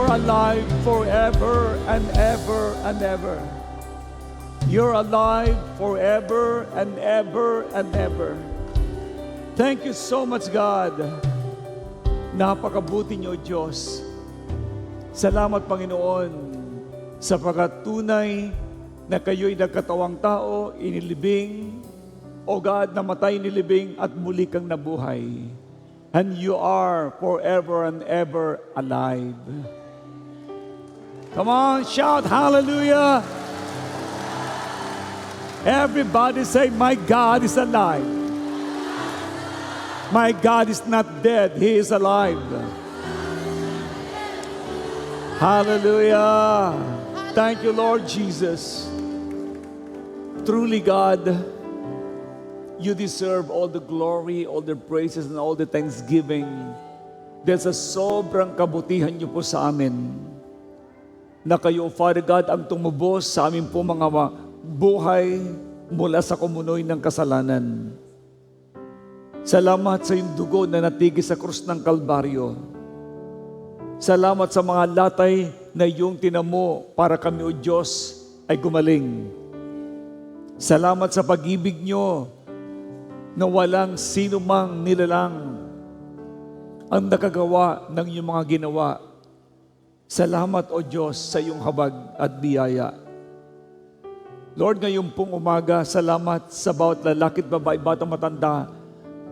alive forever and ever and ever. You're alive forever and ever and ever. Thank you so much, God. Napakabuti niyo, Diyos. Salamat, Panginoon, sapagkat tunay na kayo'y nagkatawang tao, inilibing, O God, namatay nilibing at muli kang nabuhay. And you are forever and ever alive. Come on, shout hallelujah. Everybody say, my God is alive. My God is not dead, He is alive. Hallelujah. Thank you, Lord Jesus. Truly, God, you deserve all the glory, all the praises, and all the thanksgiving. Dahil sa sobrang kabutihan niyo po sa amin, na kayo, Father God, ang tumubos sa amin po mga buhay mula sa kumunoy ng kasalanan. Salamat sa iyong dugo na natigis sa krus ng Kalbaryo. Salamat sa mga latay na iyong tinamo para kami, O Diyos, ay gumaling. Salamat sa pag-ibig niyo na walang sino mang nilalang ang nakagawa ng iyong mga ginawa. Salamat, O Diyos, sa iyong habag at biyaya. Lord, ngayon pong umaga, salamat sa bawat lalaki at babae, batang matanda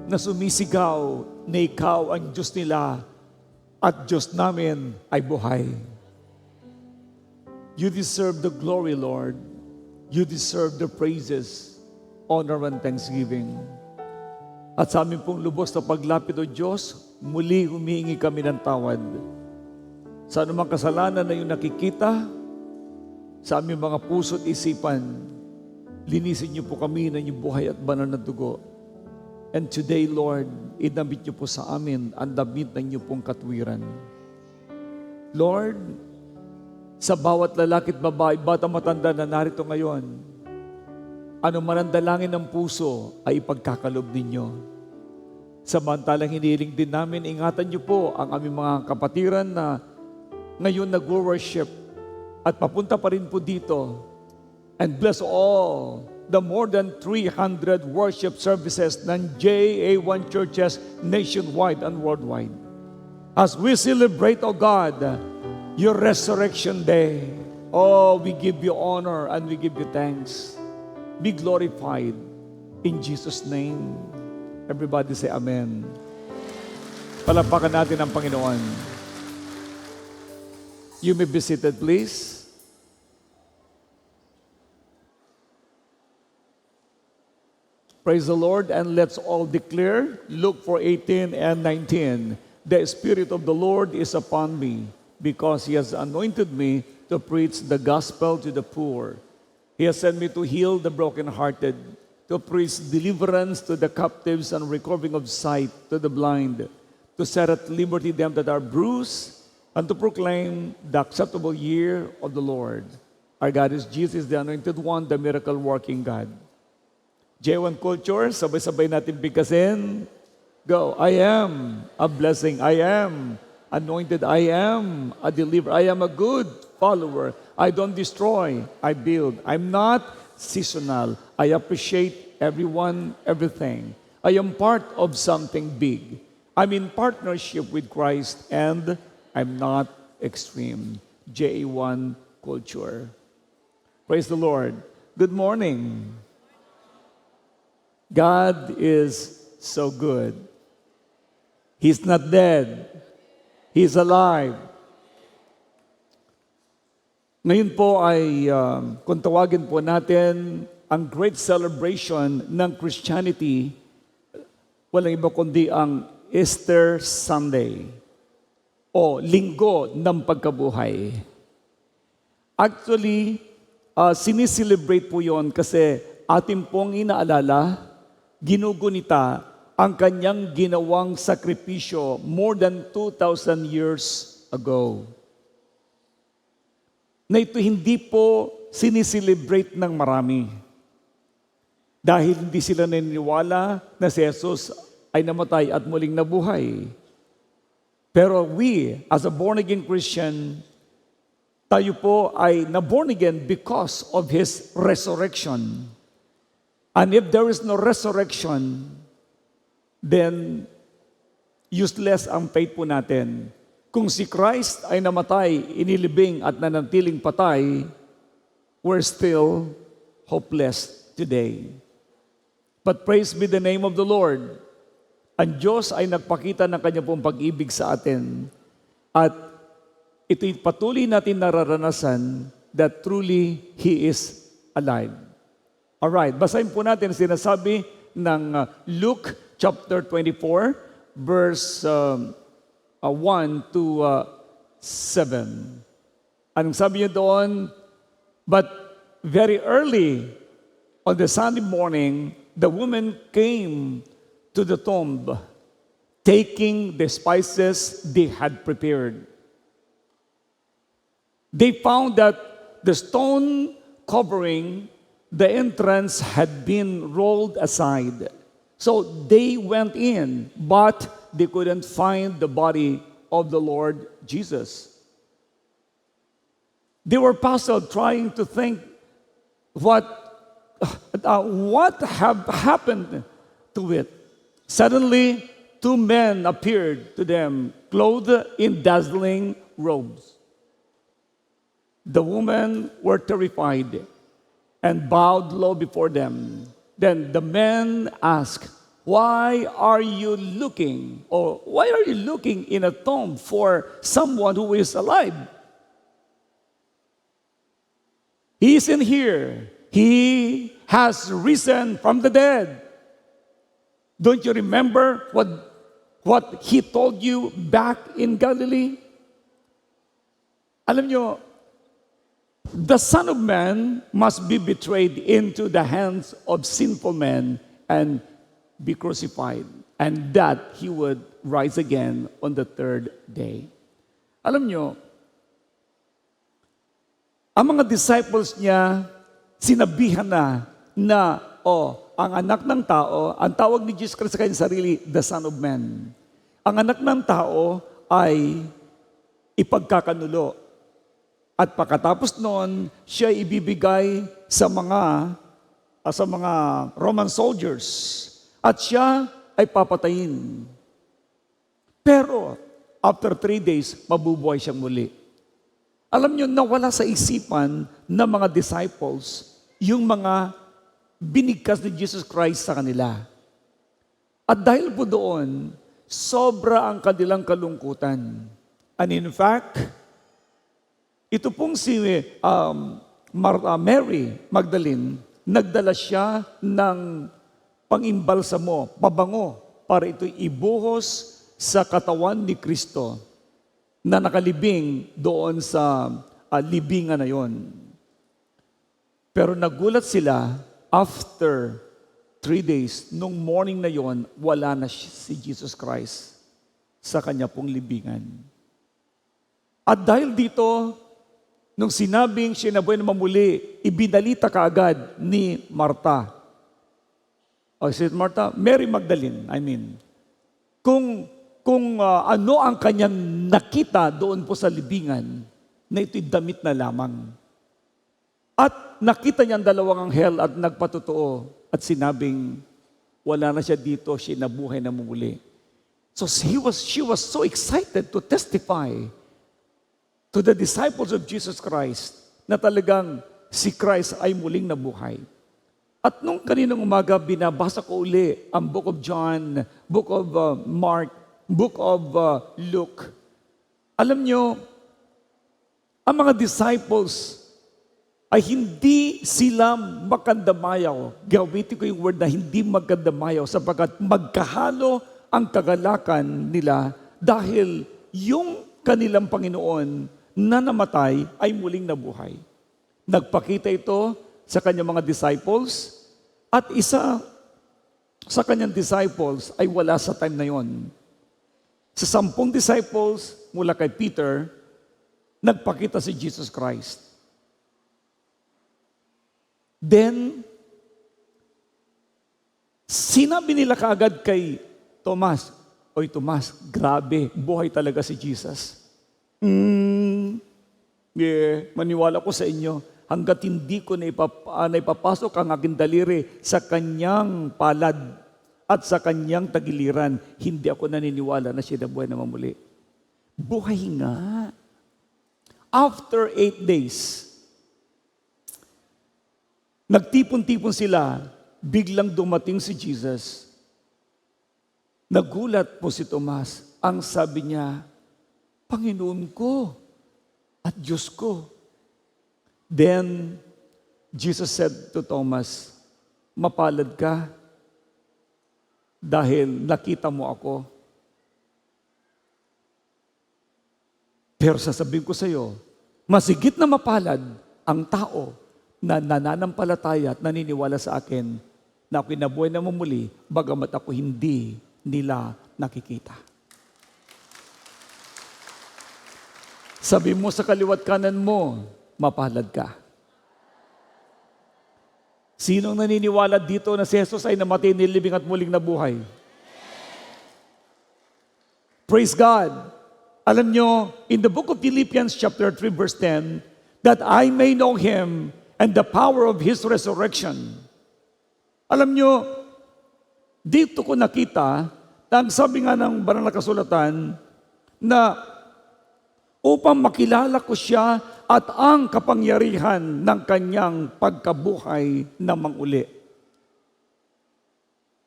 na sumisigaw na ikaw ang Diyos nila at Diyos namin ay buhay. You deserve the glory, Lord. You deserve the praises, honor, and thanksgiving. At sa amin pong lubos na paglapit, O Diyos, muli humihingi kami ng tawad. Sa anumang kasalanan na yung nakikita, sa aming mga puso at isipan, linisin niyo po kami ng inyong buhay at banal na dugo. And today, Lord, idamit niyo po sa amin ang damit ng inyong pong katwiran. Lord, sa bawat lalaki at babae, bata matanda na narito ngayon, ano man ang dalangin ng puso ay ipagkakalob ninyo. Samantalang hiniling din namin, ingatan niyo po ang aming mga kapatiran na ngayon nag-worship at papunta pa rin po dito. And bless all the more than 300 worship services ng JA1 churches nationwide and worldwide. As we celebrate, O God, your resurrection day, oh, we give you honor and we give you thanks. Be glorified in Jesus' name. Everybody say amen. Palapakan natin ang Panginoon. You may be seated, please. Praise the Lord, and let's all declare, Luke 4:18 and 19. The Spirit of the Lord is upon me, because He has anointed me to preach the gospel to the poor. He has sent me to heal the brokenhearted, to preach deliverance to the captives and recovering of sight to the blind, to set at liberty them that are bruised, and to proclaim the acceptable year of the Lord. Our God is Jesus, the Anointed One, the miracle-working God. J1 Culture, sabay-sabay natin bigkasin. Go. I am a blessing. I am anointed. I am a deliverer. I am a good follower. I don't destroy. I build. I'm not seasonal. I appreciate everyone, everything. I am part of something big. I'm in partnership with Christ and I'm not extreme. J1 Culture. Praise the Lord. Good morning. God is so good. He's not dead. He's alive. Ngayon po ay kung tawagin po natin ang great celebration ng Christianity, walang iba kundi ang Easter Sunday o Linggo ng Pagkabuhay. Actually, siniselebrate po yon kasi atin pong inaalala, ginugunita ang kanyang ginawang sakripisyo more than 2,000 years ago. Na ito hindi po siniselebrate ng marami. Dahil hindi sila naniniwala na si Jesus ay namatay at muling nabuhay. Pero we, as a born-again Christian, tayo po ay na-born again because of His resurrection. And if there is no resurrection, then useless ang faith po natin. Kung si Christ ay namatay, inilibing at nanatiling patay, we're still hopeless today. But praise be the name of the Lord. Ang Diyos ay nagpakita ng Kanya pong pag-ibig sa atin. At ito'y patuloy natin nararanasan that truly He is alive. Alright, basahin po natin sinasabi ng Luke chapter 24, verse 1 to 7. Anong sabi niyo doon? But very early on the Sunday morning, the woman came to the tomb, taking the spices they had prepared. They found that the stone covering the entrance had been rolled aside. So they went in, but they couldn't find the body of the Lord Jesus. They were puzzled, trying to think what have happened to it. Suddenly, two men appeared to them, clothed in dazzling robes. The women were terrified and bowed low before them. Then the men asked, why are you looking in a tomb for someone who is alive? He isn't here. He has risen from the dead. Don't you remember what He told you back in Galilee? Alam nyo, the Son of Man must be betrayed into the hands of sinful men and be crucified, and that He would rise again on the third day. Alam nyo, ang mga disciples niya, sinabihan na ang anak ng tao, ang tawag ni Jesus Christ sa kanyang sarili, the Son of Man. Ang anak ng tao ay ipagkakanulo. At pagkatapos noon, siya ibibigay sa mga Roman soldiers. At siya ay papatayin. Pero, after 3 days, mabubuhay siyang muli. Alam niyo, nawala sa isipan ng mga disciples yung mga binigkas ni Jesus Christ sa kanila. At dahil po doon, sobra ang kanilang kalungkutan. And in fact, ito pong si Mary Magdalene, nagdala siya ng pangimbalsamo, pabango, para ito'y ibuhos sa katawan ni Kristo na nakalibing doon sa libingan na yon. Pero nagulat sila, after 3 days, nung morning na yon, wala na si Jesus Christ sa kanya pong libingan. At dahil dito, nung sinabing siya na buhay na mamuli, ibinalita kaagad ni Marta. Si Marta, Mary Magdalene, Kung ano ang kanyang nakita doon po sa libingan, na ito'y damit na lamang. At nakita niya ang dalawang anghel at nagpatotoo at sinabing, wala na siya dito, siya nabuhay na muli. So she was so excited to testify to the disciples of Jesus Christ na talagang si Christ ay muling nabuhay. At nung kaninang umaga, binabasa ko uli ang Book of John, Book of Mark, Book of Luke. Alam nyo, ang mga disciples ay hindi sila magkandamayaw. Gawitin ko yung word na hindi magkandamayaw sapagkat magkahalo ang kagalakan nila dahil yung kanilang Panginoon na namatay ay muling nabuhay. Nagpakita ito sa kanyang mga disciples at isa sa kanyang disciples ay wala sa time na yon. Sa 10 disciples mula kay Peter, nagpakita si Jesus Christ. Then, sinabi nila kaagad kay Thomas, Oy Tomas, grabe, buhay talaga si Jesus. Maniwala ko sa inyo, hanggat hindi ko naipapasok ang aking daliri sa kanyang palad at sa kanyang tagiliran, hindi ako naniniwala na siya nabuhay na mamuli. Buhay nga. After 8 days, nagtipon-tipon sila, biglang dumating si Jesus. Nagulat po si Tomas. Ang sabi niya, Panginoon ko at Diyos ko. Then, Jesus said to Thomas, mapalad ka dahil nakita mo ako. Pero sasabihin ko sa iyo, masigit na mapalad ang tao na nananampalataya at naniniwala sa akin na ako'y nabuhay na mamuli, bagamat ako hindi nila nakikita. Sabi mo sa kaliwat kanan mo, mapalad ka. Sinong naniniwala dito na si Jesus ay namatay, nilibing at muling nabuhay? Praise God! Alam nyo, in the book of Philippians chapter 3 verse 10, that I may know Him and the power of His resurrection. Alam nyo, dito ko nakita, ang sabi nga ng banal na kasulatan, na upang makilala ko siya at ang kapangyarihan ng kanyang pagkabuhay na manguli.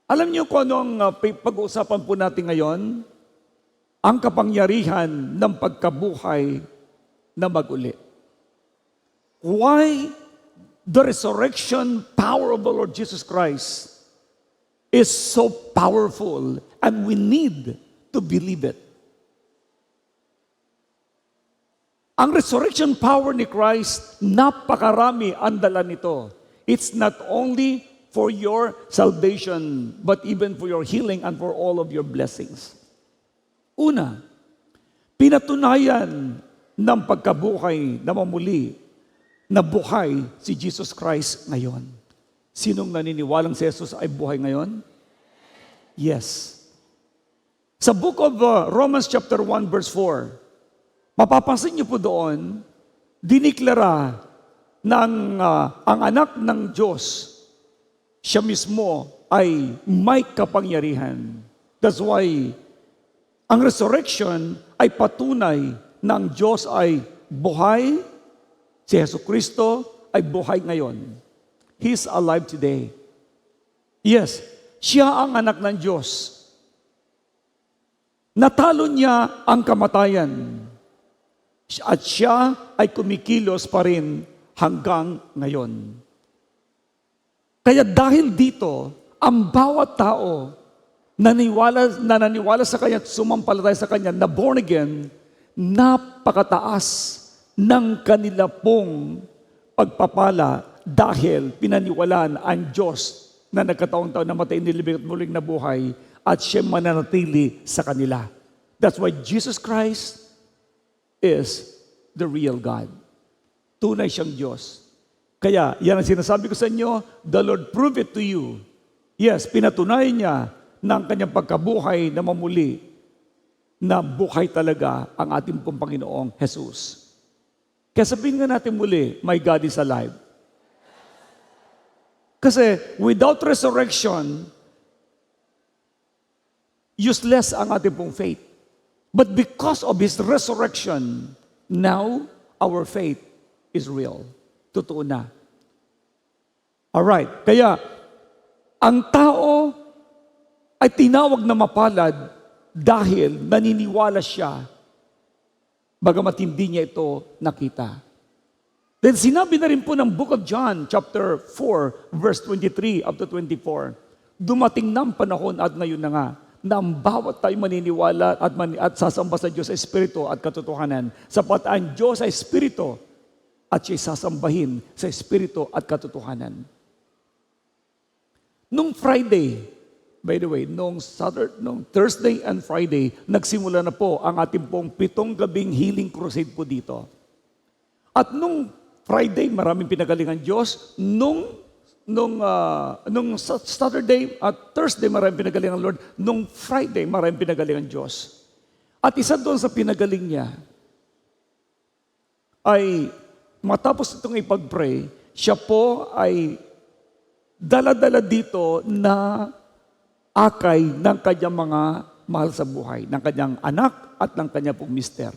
Alam niyo kung ano ang pag-uusapan po natin ngayon? Ang kapangyarihan ng pagkabuhay na maguli. Why the resurrection power of the Lord Jesus Christ is so powerful and we need to believe it. Ang resurrection power ni Christ, napakarami ang dala nito. It's not only for your salvation, but even for your healing and for all of your blessings. Una, pinatunayan ng pagkabuhay na mamuli na buhay si Jesus Christ ngayon. Sinong naniniwalang si Jesus ay buhay ngayon? Yes. Sa book of Romans chapter 1 verse 4, mapapansin niyo po doon, diniklara ng ang anak ng Diyos, siya mismo ay may kapangyarihan. That's why ang resurrection ay patunay ng Diyos ay buhay, si Jesucristo ay buhay ngayon. He's alive today. Yes, siya ang anak ng Diyos. Natalo niya ang kamatayan. At siya ay kumikilos pa rin hanggang ngayon. Kaya dahil dito, ang bawat tao na naniwala sa Kanya at sumampalataya sa Kanya, na born again, napakataas ng kanila pong pagpapala dahil pinaniwalaan ang Diyos na nagkataong-taon namatay, nilibing at muling nabuhay at siya mananatili sa kanila. That's why Jesus Christ is the real God. Tunay siyang Diyos. Kaya, yan ang sinasabi ko sa inyo, the Lord prove it to you. Yes, pinatunayan niya ng kanyang pagkabuhay na mamuli, na buhay talaga ang ating pong Panginoong Jesus. Kaya sabihin nga natin muli, my God is alive. Kasi without resurrection, useless ang ating pong faith. But because of His resurrection, now our faith is real. Totoo na. Alright, kaya ang tao ay tinawag na mapalad dahil naniniwala siya, bagamat hindi niya ito nakita. Then sinabi na rin po ng Book of John, chapter 4, verse 23 up to 24, dumating ng panahon at ngayon na nga, na ang bawat tayo maniniwala at sasamba sa Diyos sa Espiritu at katotohanan, sapat ang Diyos ay Espiritu at siya'y sasambahin sa Espiritu at katotohanan. Nung Friday, by the way, nung Thursday and Friday, nagsimula na po ang ating pong 7 gabing healing crusade po dito. At nung Friday, maraming pinagalingan Diyos. Nung Saturday at Thursday, maraming pinagaling ang Lord. Nung Friday, maraming pinagaling ang Diyos. At isa doon sa pinagaling niya, ay matapos itong ipag-pray, siya po ay dala-dala dito na akay ng kanyang mga mahal sa buhay, ng kanyang anak at ng kanyang pong mister.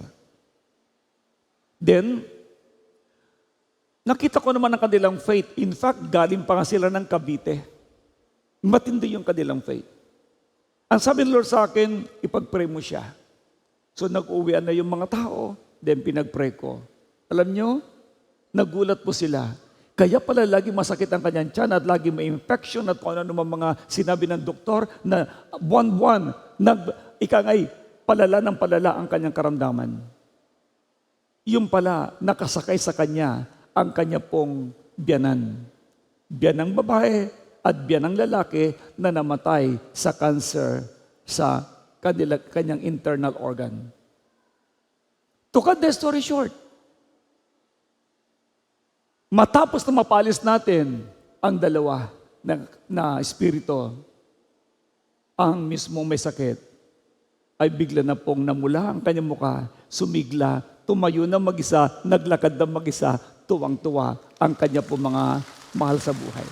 Then, nakita ko naman ang kanilang faith. In fact, galing pa nga sila ng Cavite. Matindi yung kanilang faith. Ang sabi ng Lord sa akin, ipag-pray mo siya. So nag-uwian na yung mga tao, then pinag-pray ko. Alam nyo, nagulat po sila. Kaya pala lagi masakit ang kanyang tiyan at lagi may infection at kung ano mga sinabi ng doktor na buwan-buwan, ikangay, palala ng palala ang kanyang karamdaman. Yung pala, nakasakay sa kanya ang kanya pong biyanan. Biyanang babae at biyanang lalaki na namatay sa cancer sa kanyang internal organ. To cut the story short, matapos na mapalis natin ang dalawa na espiritu, ang mismong may sakit, ay bigla na pong namula ang kanyang mukha, sumigla, tumayo na mag-isa, naglakad na mag-isa, tuwang-tuwa ang kanya pong mga mahal sa buhay.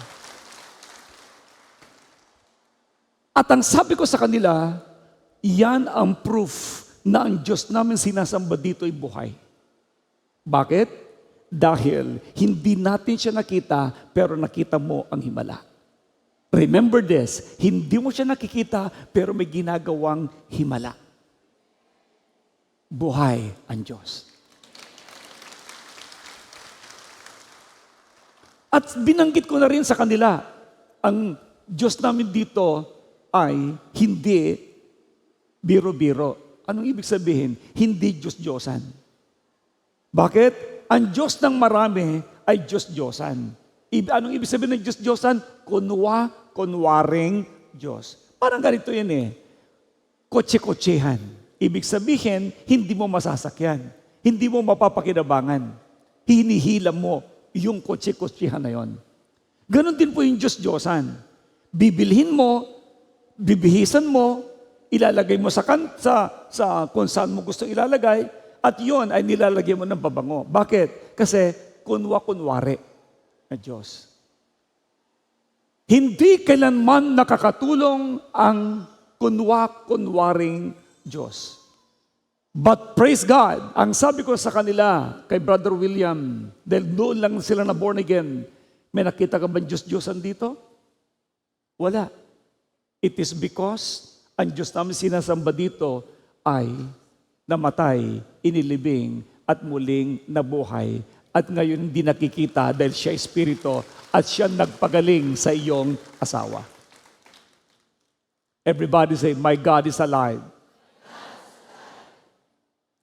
At ang sabi ko sa kanila, yan ang proof na ang Diyos namin sinasamba dito ay buhay. Bakit? Dahil hindi natin siya nakita, pero nakita mo ang himala. Remember this, hindi mo siya nakikita, pero may ginagawang himala. Buhay ang Diyos. At binanggit ko na rin sa kanila, ang Diyos namin dito ay hindi biro-biro. Anong ibig sabihin? Hindi Diyos-Diyosan. Bakit? Ang Diyos ng marami ay Diyos-Diyosan. Anong ibig sabihin ng Diyos-Diyosan? Kunwaring Diyos. Parang ganito yan eh. Kotse-kotsehan. Ibig sabihin, hindi mo masasakyan. Hindi mo mapapakinabangan. Hinihila mo yung kotse-kotsehan na yon. Ganon din po yung Diyos-Diyosan. Bibilhin mo, bibihisan mo, ilalagay mo sa kung saan mo gusto ilalagay, at yon ay nilalagay mo ng babango. Bakit? Kasi kunwa-kunwari na Diyos. Hindi kailanman nakakatulong ang kunwa-kunwaring Diyos. But praise God, ang sabi ko sa kanila, kay Brother William, dahil doon lang sila na born again, may nakita ka ba Diyos-Diyosan dito? Wala. It is because ang Diyos namin sinasamba dito ay namatay, inilibing, at muling nabuhay. At ngayon hindi nakikita dahil siya espiritu at siya nagpagaling sa iyong asawa. Everybody say, my God is alive.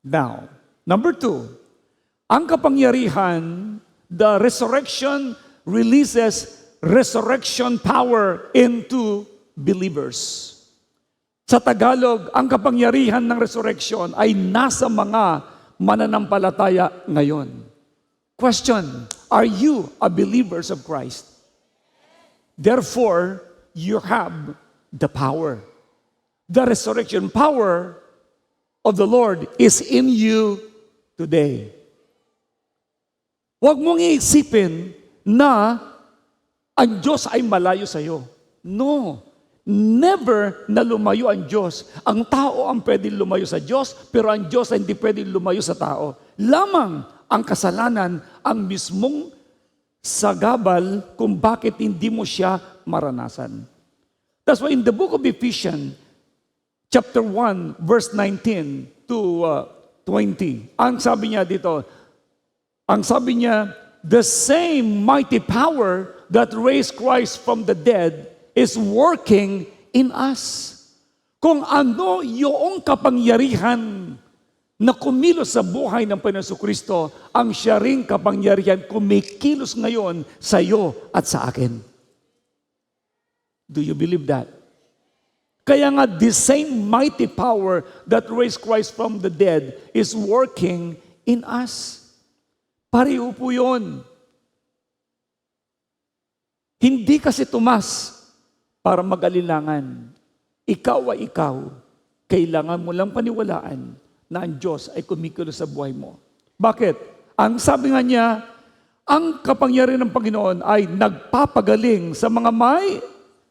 Now, number 2, ang kapangyarihan, the resurrection releases resurrection power into believers. Sa Tagalog, ang kapangyarihan ng resurrection ay nasa mga mananampalataya ngayon. Question, are you a believer of Christ? Therefore, you have the power. The resurrection power of the Lord is in you today. Huwag mong iisipin na ang Diyos ay malayo sa iyo. No. Never na lumayo ang Diyos. Ang tao ang pwedeng lumayo sa Diyos, pero ang Diyos ay hindi pwedeng lumayo sa tao. Lamang ang kasalanan ang mismong sagabal kung bakit hindi mo siya maranasan. That's why in the book of Ephesians, chapter 1, verse 19 to 20, ang sabi niya dito, the same mighty power that raised Christ from the dead is working in us. Kung ano yung kapangyarihan na kumilos sa buhay ng Panginoon Kristo, ang siya ring kapangyarihan kumikilos ngayon sa iyo at sa akin. Do you believe that? Kaya nga, the same mighty power that raised Christ from the dead is working in us. Pareho po yun. Hindi kasi tumas para mag-alilangan. Ikaw ay ikaw. Kailangan mo lang paniwalaan na ang Diyos ay kumikilos sa buhay mo. Bakit? Ang sabi nga niya, ang kapangyarihan ng Panginoon ay nagpapagaling sa mga may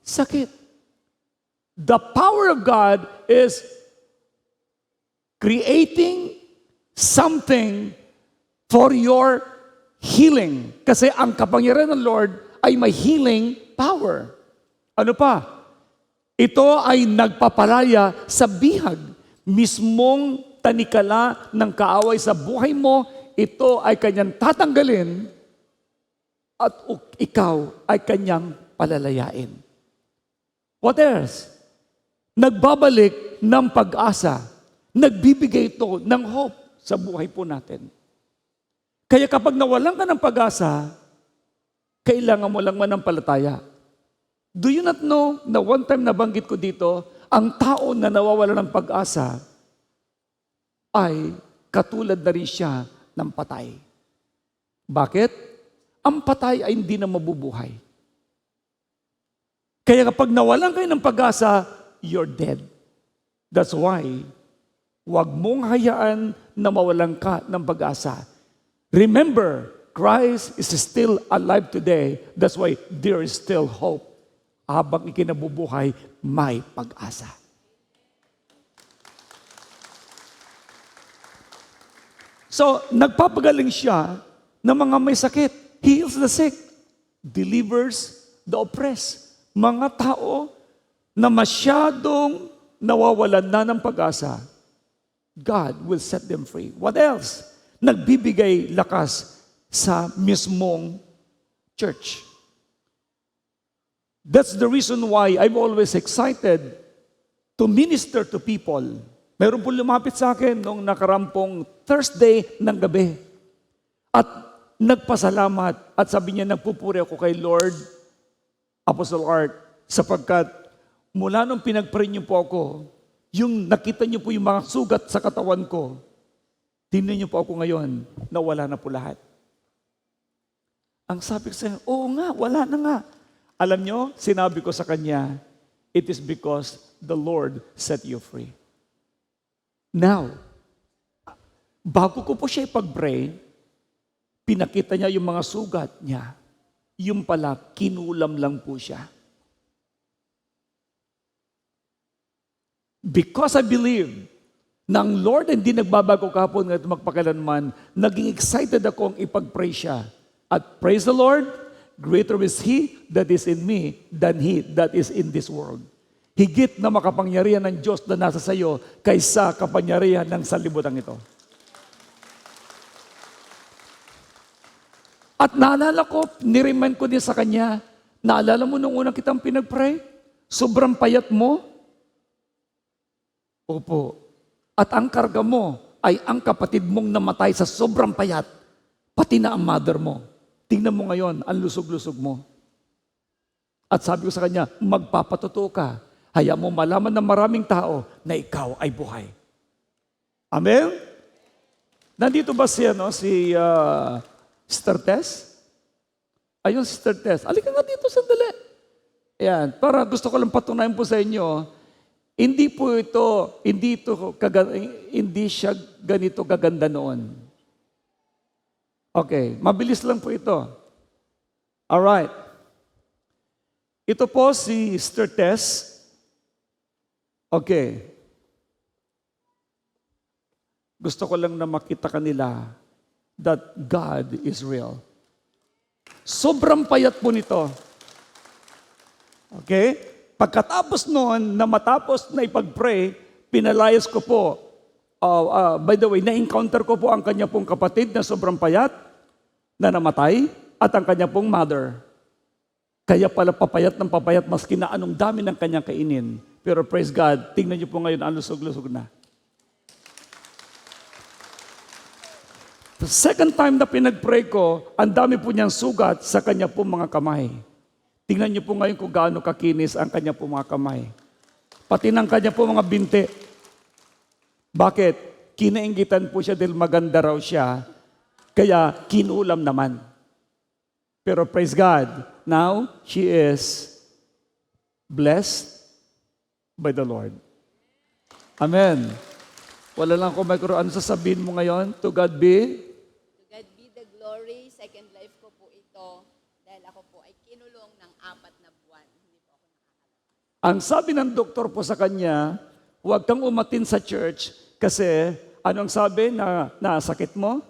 sakit. The power of God is creating something for your healing. Kasi ang kapangyarihan ng Lord ay may healing power. Ano pa? Ito ay nagpapalaya sa bihag. Mismong tanikala ng kaaway sa buhay mo, ito ay kanyang tatanggalin at ikaw ay kanyang palalayain. What else? Nagbabalik ng pag-asa. Nagbibigay ito ng hope sa buhay po natin. Kaya kapag nawalan ka ng pag-asa, kailangan mo lang manampalataya. Do you not know na one time nabanggit ko dito, ang tao na nawawala ng pag-asa ay katulad na rin siya ng patay. Bakit? Ang patay ay hindi na mabubuhay. Kaya kapag nawalan kayo ng pag-asa, you're dead. That's why, huwag mong hayaan na mawalan ka ng pag-asa. Remember, Christ is still alive today. That's why there is still hope. Habang ikinabubuhay, may pag-asa. So, nagpapagaling siya ng mga may sakit. He heals the sick, delivers the oppressed. Mga tao na masyadong nawawalan na ng pag-asa, God will set them free. What else? Nagbibigay lakas sa mismong church. That's the reason why I'm always excited to minister to people. Meron po lumapit sa akin noong nakarampong Thursday ng gabi. At nagpasalamat at sabi niya, nagpupuri ako kay Lord, Apostle Art, sapagkat mula nung pinag-pray niyo po ako, yung nakita niyo po yung mga sugat sa katawan ko, tingnan niyo po ako ngayon, nawala na po lahat. Ang sabi ko sa kanya, oo nga, wala na nga. Alam niyo, sinabi ko sa kanya, it is because the Lord set you free. Now, bago ko po siya ipag-pray, pinakita niya yung mga sugat niya. Yung pala, kinulam lang po siya. Because I believe na ang Lord hindi nagbabago kahapon ngayon magpakailanman, naging excited akong ipag-pray siya. At praise the Lord, greater is He that is in me than he that is in this world. Higit na makapangyarihan ng Diyos na nasa sayo kaysa kapangyarihan ng sanlibutan ito. At naalala ko, niremind ko din sa kanya, naalala mo nung unang kitang pinag-pray? Sobrang payat mo? Opo. At ang karga mo ay ang kapatid mong namatay sa sobrang payat, pati na ang mother mo. Tingnan mo ngayon, ang lusog-lusog mo. At sabi ko sa kanya, magpapatotoo ka. Hayaan mo malaman ng maraming tao na ikaw ay buhay. Amen? Nandito ba si Sister Tess? Ayun, Sister Tess. Alika nga dito, sandali. Ayan, para gusto ko lang patunayan po sa inyo, hindi siya ganito gaganda noon. Okay, mabilis lang po ito. Alright. Ito po si Sister Tess. Okay. Gusto ko lang na makita kanila that God is real. Sobrang payat po nito. Okay? Pagkatapos noon, na matapos na ipag-pray, pinalayas ko po. By the way, na-encounter ko po ang kanya pong kapatid na sobrang payat, na namatay, at ang kanya pong mother. Kaya pala papayat ng papayat, maski na anong dami ng kanyang kainin. Pero praise God, tingnan niyo po ngayon, ang lusog-lusog na. The second time na pinag-pray ko, ang dami po niyang sugat sa kanya pong mga kamay. Tingnan niyo po ngayon kung gaano kakinis ang kanya pong mga kamay. Pati ng kanya pong mga binti. Bakit? Kinainggitan po siya dahil maganda raw siya, kaya kinulam naman. Pero praise God, now she is blessed by the Lord. Amen. Wala lang kung may ano sasabihin mo ngayon. To God be? To God be the glory. Second life ko po ito dahil ako po ay kinulong ng 4 na buwan. Hindi po ako nakakalabas. Ang sabi ng doktor po sa kanya, huwag kang umatin sa church kasi anong sabi na sakit mo?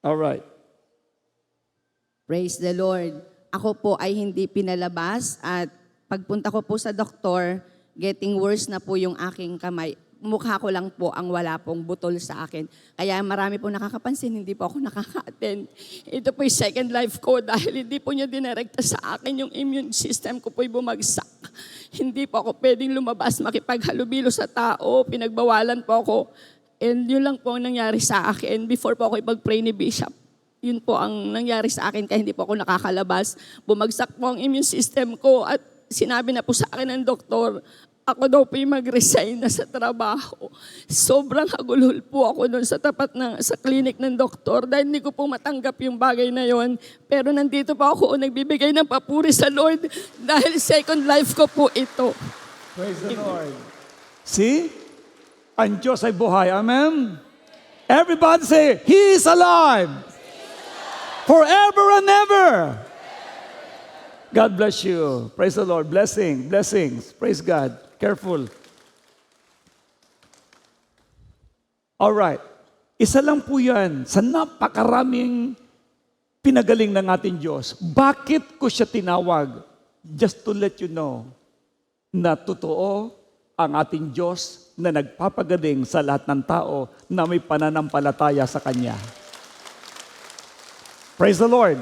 Alright. Praise the Lord. Ako po ay hindi pinalabas at pagpunta ko po sa doktor, getting worse na po yung aking kamay. Mukha ko lang po ang wala pong butol sa akin. Kaya marami po nakakapansin, hindi po ako nakaka-attend. Ito po yung second life ko dahil hindi po niya dinirekta sa akin yung immune system ko po'y bumagsak. Hindi po ako pwedeng lumabas, makipaghalubilo sa tao, pinagbawalan po ako. And yun lang po ang nangyari sa akin before po ako ipag-pray ni Bishop. Yun po ang nangyari sa akin kaya hindi po ako nakakalabas. Bumagsak po ang immune system ko at sinabi na po sa akin ng doktor, ako daw po yung mag-resign na sa trabaho. Sobrang hagulhol po ako doon sa tapat sa clinic ng doktor dahil hindi ko po matanggap yung bagay na yon. Pero nandito pa ako nagbibigay ng papuri sa Lord dahil second life ko po ito. Praise the Lord. See? Ang Diyos ay buhay. Amen? Everybody say, He is alive. Forever and ever. God bless you. Praise the Lord. Blessings. Praise God. Careful. All right. Isa lang po yan sa napakaraming pinagaling ng ating Diyos. Bakit ko siya tinawag? Just to let you know na totoo ang ating Diyos na nagpapagaling sa lahat ng tao na may pananampalataya sa Kanya. Praise the Lord.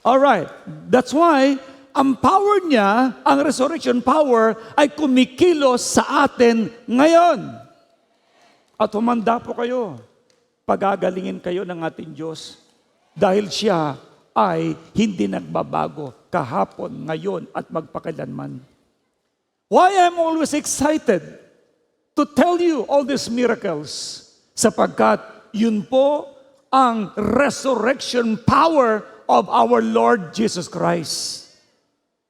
All right. That's why ang power niya, ang resurrection power, ay kumikilos sa atin ngayon. At humanda po kayo. Pagagalingin kayo ng ating Diyos. Dahil siya ay hindi nagbabago kahapon, ngayon, at magpakailanman. Why I'm always excited to tell you all these miracles? Sapagkat yun po ang resurrection power of our Lord Jesus Christ.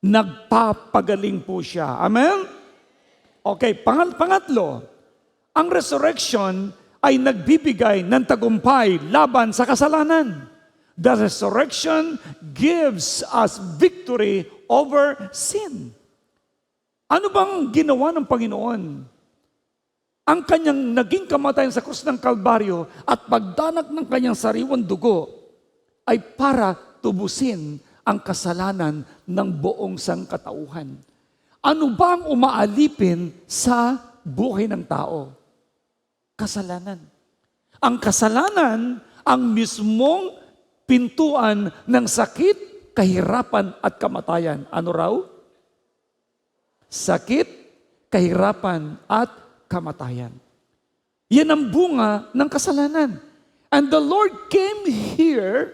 Nagpapagaling po siya. Amen? Okay, pangatlo, ang resurrection ay nagbibigay ng tagumpay laban sa kasalanan. The resurrection gives us victory over sin. Ano bang ginawa ng Panginoon? Ang kanyang naging kamatayan sa krus ng Kalbaryo at pagdanak ng kanyang sariwang dugo ay para tubusin ang kasalanan ng buong sangkatauhan. Ano ba ang umaalipin sa buhay ng tao? Kasalanan. Ang kasalanan ang mismong pintuan ng sakit, kahirapan at kamatayan. Ano raw? Sakit, kahirapan at kamatayan. Yan ang bunga ng kasalanan. And the Lord came here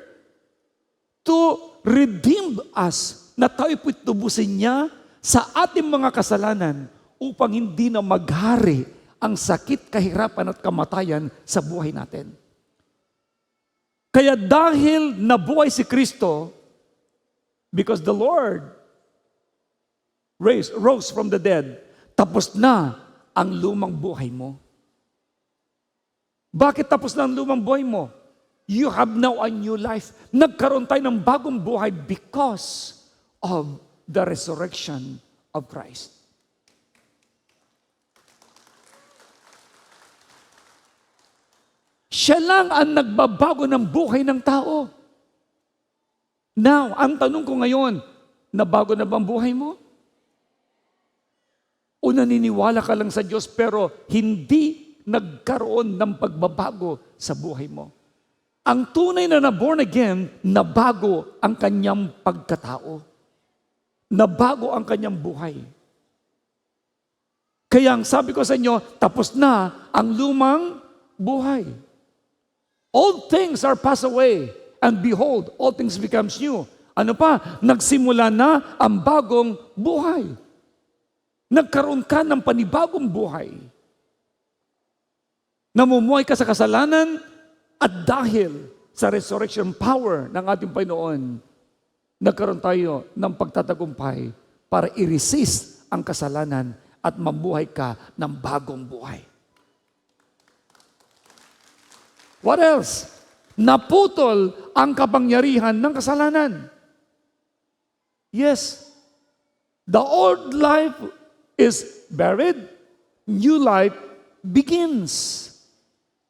to redeem us, na tayo po'y tubusin niya sa ating mga kasalanan upang hindi na maghari ang sakit, kahirapan at kamatayan sa buhay natin. Kaya dahil nabuhay si Kristo, because the Lord rose from the dead, tapos na ang lumang buhay mo. Bakit tapos na ang lumang buhay mo? You have now a new life. Nagkaroon tayo ng bagong buhay because of the resurrection of Christ. Siya lang ang nagbabago ng buhay ng tao. Now, ang tanong ko ngayon, nabago na bang buhay mo? O naniniwala ka lang sa Diyos pero hindi nagkaroon ng pagbabago sa buhay mo? Ang tunay na born again, nabago ang kanyang pagkatao. Nabago ang kanyang buhay. Kaya ang sabi ko sa inyo, tapos na ang lumang buhay. All things are passed away, and behold, all things becomes new. Ano pa? Nagsimula na ang bagong buhay. Nagkaroon ka ng panibagong buhay. Namumuhay ka sa kasalanan, At dahil sa resurrection power ng ating Panginoon, nagkaroon tayo ng pagtatagumpay para i-resist ang kasalanan at mabuhay ka ng bagong buhay. What else? Naputol ang kapangyarihan ng kasalanan. Yes, the old life is buried, new life begins.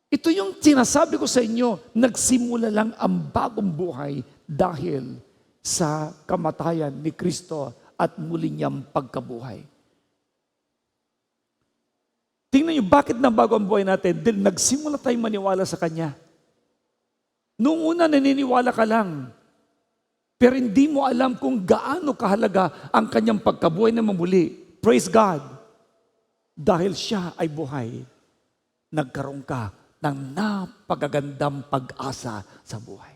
Ito yung sinasabi ko sa inyo, nagsimula lang ang bagong buhay dahil sa kamatayan ni Kristo at muli niyang pagkabuhay. Tingnan niyo, bakit nabago ang buhay natin? Dahil nagsimula tayong maniwala sa Kanya. Noong una, naniniwala ka lang. Pero hindi mo alam kung gaano kahalaga ang Kanyang pagkabuhay na mamuli. Praise God! Dahil Siya ay buhay, nagkaroon ka ng napakagandang pag-asa sa buhay.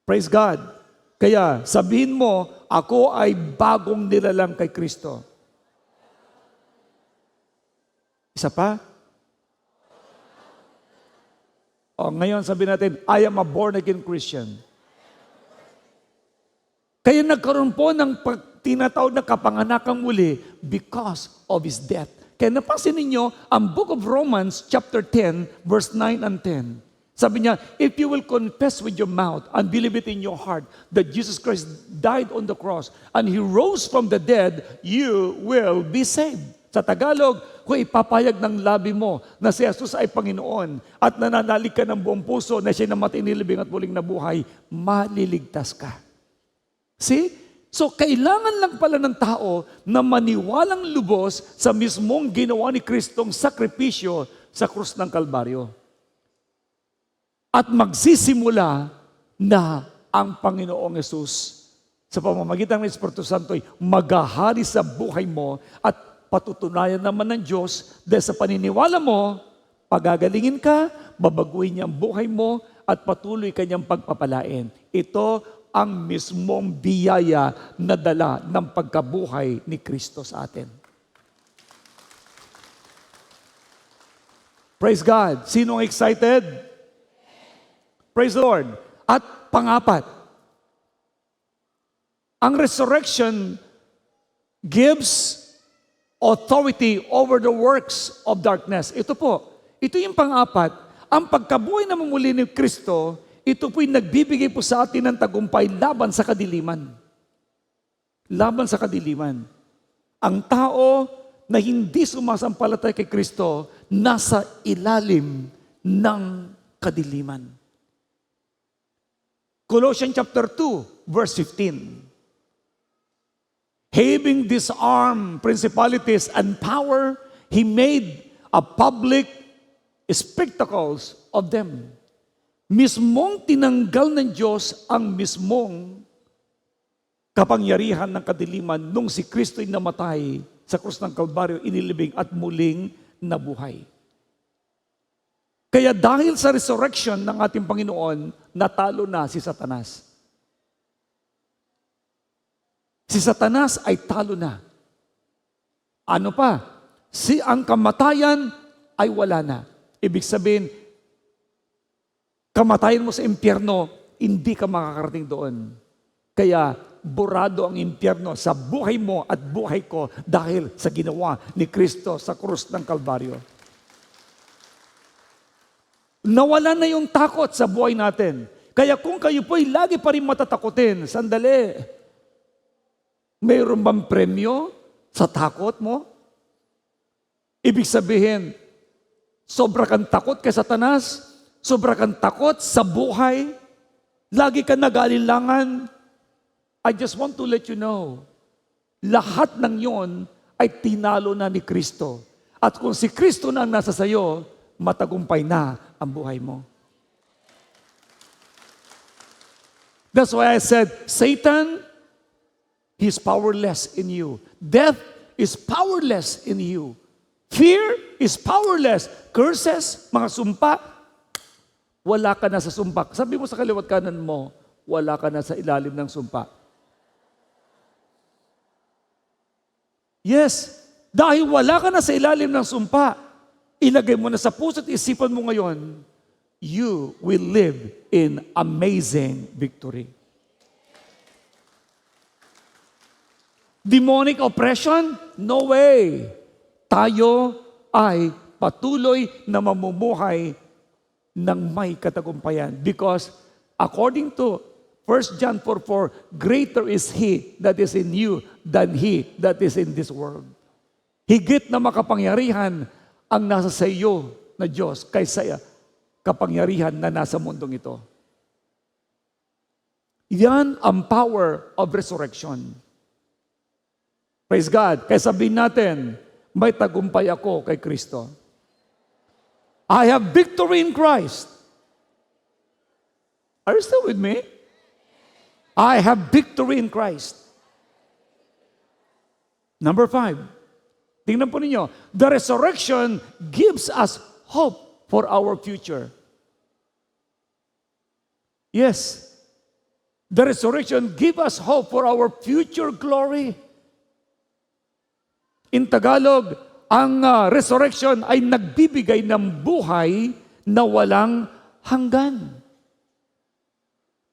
Praise God! Kaya sabihin mo, ako ay bagong nilalang kay Kristo. Isa pa? O, ngayon sabihin natin, I am a born-again Christian. Kaya nagkaroon po ng tinatawag na kapanganakang muli because of His death. Kaya napansin ninyo, ang Book of Romans chapter 10, verse 9 and 10. Sabi niya, if you will confess with your mouth and believe it in your heart that Jesus Christ died on the cross and He rose from the dead, you will be saved. Sa Tagalog, kung ipapayag ng labi mo na si Jesus ay Panginoon at nananalig ka ng buong puso na siya namatay nilibing at muling nabuhay, maliligtas ka. See? So, kailangan lang pala ng tao na maniwalang lubos sa mismong ginawa ni Kristong sakripisyo sa krus ng Kalbaryo. At magsisimula na ang Panginoong Yesus sa pamamagitan ng Espiritu Santo ay maghahari sa buhay mo at patutunayan naman ng Diyos dahil sa paniniwala mo, pagagalingin ka, babaguhin niya ang buhay mo at patuloy kanyang pagpapalain. Ito ang mismong biyaya na dala ng pagkabuhay ni Kristo sa atin. Praise God! Sinong excited? Praise the Lord! At pangapat, ang resurrection gives authority over the works of darkness. Ito po, ito yung pangapat, ang pagkabuhay na mamuli ni Kristo, ito po'y nagbibigay po sa atin ng tagumpay laban sa kadiliman. Laban sa kadiliman. Ang tao na hindi sumasampalatay kay Kristo, nasa ilalim ng kadiliman. Colossians chapter 2, verse 15. Having disarmed principalities and power, He made a public spectacles of them. Mismong tinanggal ng Diyos ang mismong kapangyarihan ng kadiliman nung si Kristo'y namatay sa krus ng Kalbaryo, inilibing at muling nabuhay. Kaya dahil sa resurrection ng ating Panginoon, natalo na si Satanas. Si Satanas ay talo na. Ano pa? Ang kamatayan ay wala na. Ibig sabihin, kamatayan mo sa impyerno, hindi ka makakarating doon. Kaya, burado ang impyerno sa buhay mo at buhay ko dahil sa ginawa ni Kristo sa krus ng Kalbaryo. Nawala na yung takot sa buhay natin. Kaya kung kayo po'y lagi pa rin matatakotin, sandali, mayroon bang premyo sa takot mo? Ibig sabihin, sobra kang takot kay Satanas, sobra kang takot sa buhay, lagi kang nag-aalilangan. I just want to let you know, lahat ng yon ay tinalo na ni Kristo. At kung si Kristo na ang nasa sayo, matagumpay na ang buhay mo. That's why I said, Satan, he's powerless in you. Death is powerless in you. Fear is powerless. Curses, mga sumpa, wala ka na sa sumpa. Sabi mo sa kaliwat kanan mo, wala ka na sa ilalim ng sumpa. Yes, dahil wala ka na sa ilalim ng sumpa. ilagay mo na sa puso at isipan mo ngayon, you will live in amazing victory. Demonic oppression? No way. Tayo ay patuloy na mamumuhay ng may katagumpayan. Because according to 1 John 4:4, greater is He that is in you than he that is in this world. Higit na makapangyarihan ang nasa sa iyo na Diyos kaysa kapangyarihan na nasa mundong ito. Yan ang power of resurrection. Praise God. Kaya sabihin natin, may tagumpay ako kay Kristo. I have victory in Christ. Are you still with me? I have victory in Christ. Number 5. Tingnan po ninyo. The resurrection gives us hope for our future. Yes. The resurrection gives us hope for our future glory. In Tagalog, ang resurrection ay nagbibigay ng buhay na walang hanggan.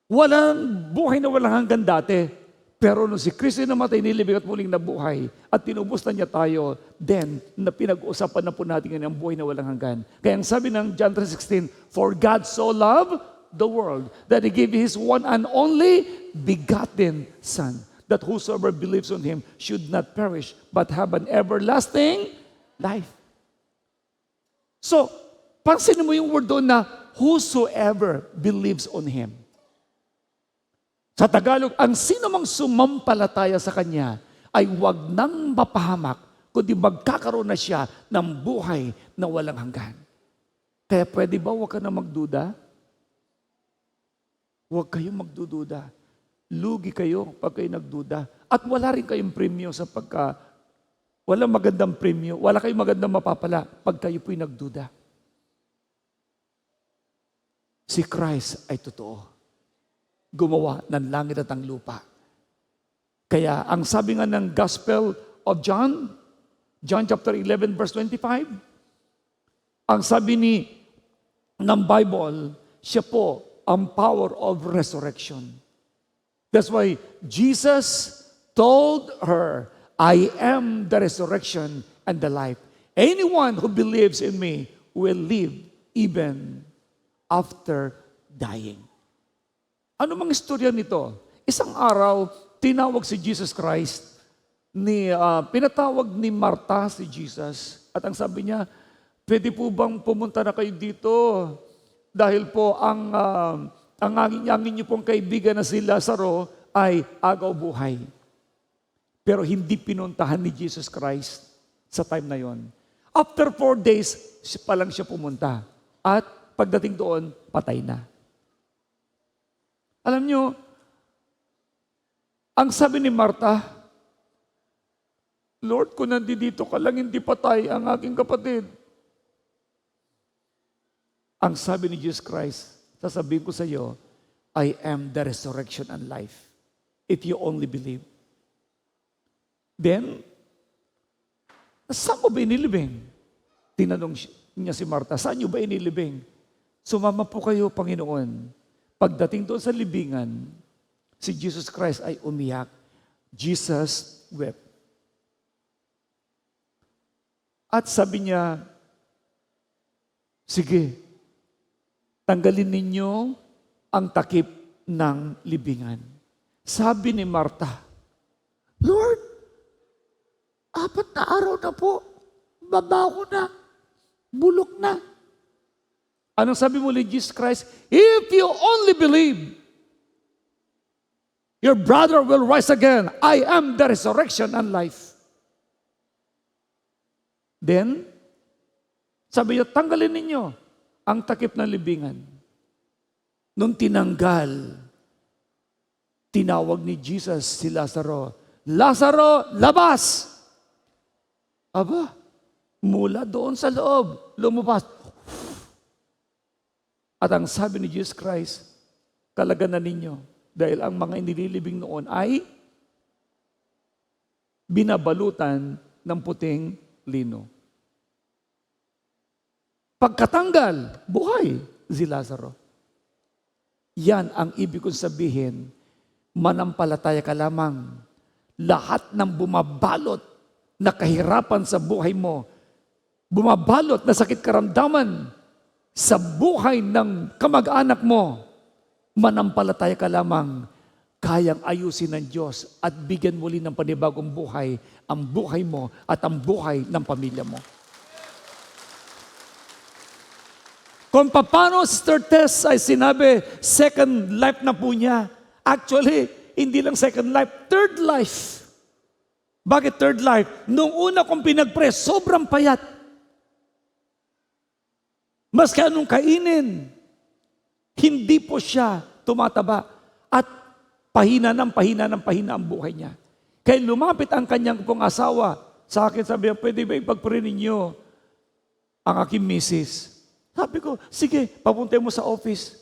Walang buhay na walang hanggan dati. Pero nung si Kristo namatay, nilibing at muling nabuhay at tinubos na niya tayo, then na pinag-uusapan na po natin ang buhay na walang hanggan. Kaya ang sabi ng John 3:16, for God so loved the world that He gave His one and only begotten Son, that whosoever believes on Him should not perish, but have an everlasting life. So, pansinin mo yung word doon na whosoever believes on Him. Sa Tagalog, ang sino mang sumampalataya sa Kanya ay huwag nang mapahamak, kundi magkakaroon na siya ng buhay na walang hanggan. Kaya pwede ba huwag ka na magduda? Huwag kayong magdududa. Lugi kayo pag kayo nagduda. At wala rin kayong premyo walang magandang premyo, wala kayong magandang mapapala pag kayo po'y nagduda. Si Christ ay totoo. Gumawa ng langit at ang lupa. Kaya ang sabi nga ng Gospel of John, John chapter 11 verse 25, ang sabi ng Bible, siya po ang power of resurrection. That's why Jesus told her, I am the resurrection and the life. Anyone who believes in me will live even after dying. Ano mang istorya nito? Isang araw, tinawag si Jesus Christ, pinatawag ni Martha si Jesus. At ang sabi niya, pwede po bang pumunta na kayo dito? Dahil po ang niyo pong kaibigan na si Lazaro ay agaw buhay. Pero hindi pinuntahan ni Jesus Christ sa time na yon. After 4 days, pa lang siya pumunta. At pagdating doon, patay na. Alam nyo, ang sabi ni Martha, Lord, kung nandito ka lang, hindi patay ang aking kapatid. Ang sabi ni Jesus Christ, sasabihin ko sa iyo, I am the resurrection and life. If you only believe. Then, saan mo ba inilibing? Tinanong niya si Martha, saan niyo ba inilibing? Sumama po kayo, Panginoon. Pagdating doon sa libingan, si Jesus Christ ay umiyak. Jesus wept. At sabi niya, sige, tanggalin ninyo ang takip ng libingan. Sabi ni Martha, Lord, 4 na araw na po, babaho na, bulok na. Anong sabi mo ni Jesus Christ? If you only believe, your brother will rise again. I am the resurrection and life. Then, sabi niya, tanggalin ninyo ang takip ng libingan. Nung tinanggal, tinawag ni Jesus si Lazaro, Lazaro, labas! Aba, mula doon sa loob, lumabas. At ang sabi ni Jesus Christ, kalaganan ninyo, dahil ang mga inililibing noon ay binabalutan ng puting lino. Pagkatanggal, buhay si Lazaro. Yan ang ibig kong sabihin, manampalataya ka lamang. Lahat ng bumabalot na kahirapan sa buhay mo, bumabalot na sakit karamdaman sa buhay ng kamag-anak mo, manampalataya ka lamang, kayang ayusin ng Diyos at bigyan muli ng panibagong buhay ang buhay mo at ang buhay ng pamilya mo. Kung paano Sister Tess ay sinabi, second life na po niya. Actually, hindi lang second life, third life. Bakit third life? Nung una kong pinag-pray, sobrang payat. Maski anong kainin, hindi po siya tumataba. At pahina ang buhay niya. Kaya lumapit ang kanyang pong asawa sa akin, sabi niya, pwede ba ipag-pray ninyo ang aking misis? Sabi ko, sige, papuntay mo sa office.